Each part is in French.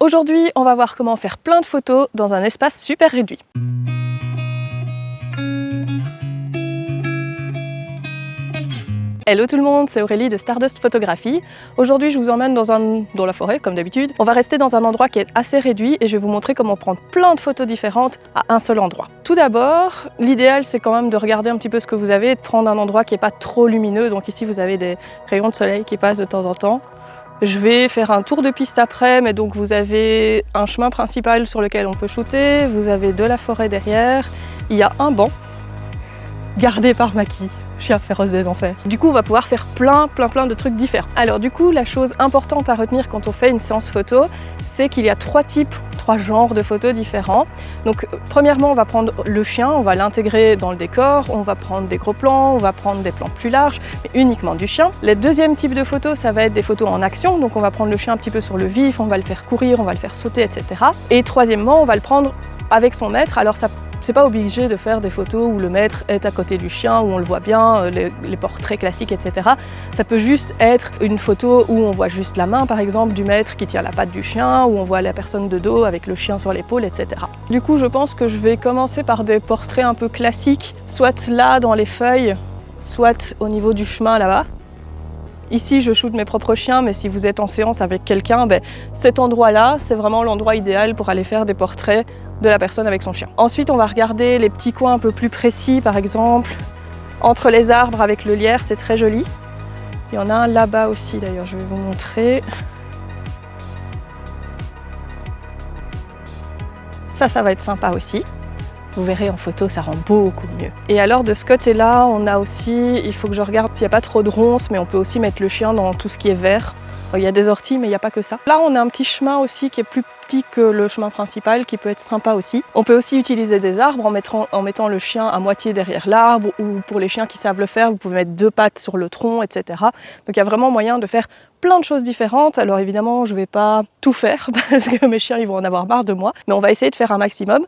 Aujourd'hui, on va voir comment faire plein de photos dans un espace super réduit. Hello tout le monde, c'est Aurélie de Stardust Photographie. Aujourd'hui, je vous emmène dans la forêt, comme d'habitude. On va rester dans un endroit qui est assez réduit et je vais vous montrer comment prendre plein de photos différentes à un seul endroit. Tout d'abord, l'idéal, c'est quand même de regarder un petit peu ce que vous avez et de prendre un endroit qui n'est pas trop lumineux. Donc ici, vous avez des rayons de soleil qui passent de temps en temps. Je vais faire un tour de piste après, mais donc vous avez un chemin principal sur lequel on peut shooter, vous avez de la forêt derrière, il y a un banc gardé par Maki, chien féroce des enfers. Du coup, on va pouvoir faire plein de trucs différents. Alors du coup, la chose importante à retenir quand on fait une séance photo, c'est qu'il y a trois genres de photos différents. Donc premièrement, on va prendre le chien, on va l'intégrer dans le décor, on va prendre des gros plans, on va prendre des plans plus larges, mais uniquement du chien. Le deuxième type de photos, ça va être des photos en action, donc on va prendre le chien un petit peu sur le vif, on va le faire courir, on va le faire sauter, etc. Et troisièmement, on va le prendre avec son maître. Alors ça, c'est pas obligé de faire des photos où le maître est à côté du chien, où on le voit bien, les portraits classiques, etc. Ça peut juste être une photo où on voit juste la main, par exemple, du maître qui tient la patte du chien, où on voit la personne de dos avec le chien sur l'épaule, etc. Du coup, je pense que je vais commencer par des portraits un peu classiques, soit là dans les feuilles, soit au niveau du chemin là-bas. Ici, je shoote mes propres chiens, mais si vous êtes en séance avec quelqu'un, cet endroit-là, c'est vraiment l'endroit idéal pour aller faire des portraits de la personne avec son chien. Ensuite, on va regarder les petits coins un peu plus précis, par exemple, entre les arbres avec le lierre, c'est très joli. Il y en a un là-bas aussi, d'ailleurs, je vais vous montrer. Ça va être sympa aussi. Vous verrez en photo, ça rend beaucoup mieux. Et alors de ce côté-là, on a aussi, il faut que je regarde s'il n'y a pas trop de ronces, mais on peut aussi mettre le chien dans tout ce qui est vert. Il y a des orties, mais il n'y a pas que ça. Là, on a un petit chemin aussi qui est plus petit que le chemin principal, qui peut être sympa aussi. On peut aussi utiliser des arbres en mettant le chien à moitié derrière l'arbre, ou pour les chiens qui savent le faire, vous pouvez mettre 2 pattes sur le tronc, etc. Donc il y a vraiment moyen de faire plein de choses différentes. Alors évidemment, je ne vais pas tout faire, parce que mes chiens ils vont en avoir marre de moi, mais on va essayer de faire un maximum.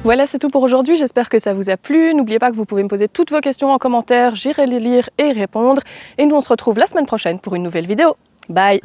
Voilà, c'est tout pour aujourd'hui, j'espère que ça vous a plu. N'oubliez pas que vous pouvez me poser toutes vos questions en commentaire, j'irai les lire et répondre. Et nous, on se retrouve la semaine prochaine pour une nouvelle vidéo. Bye!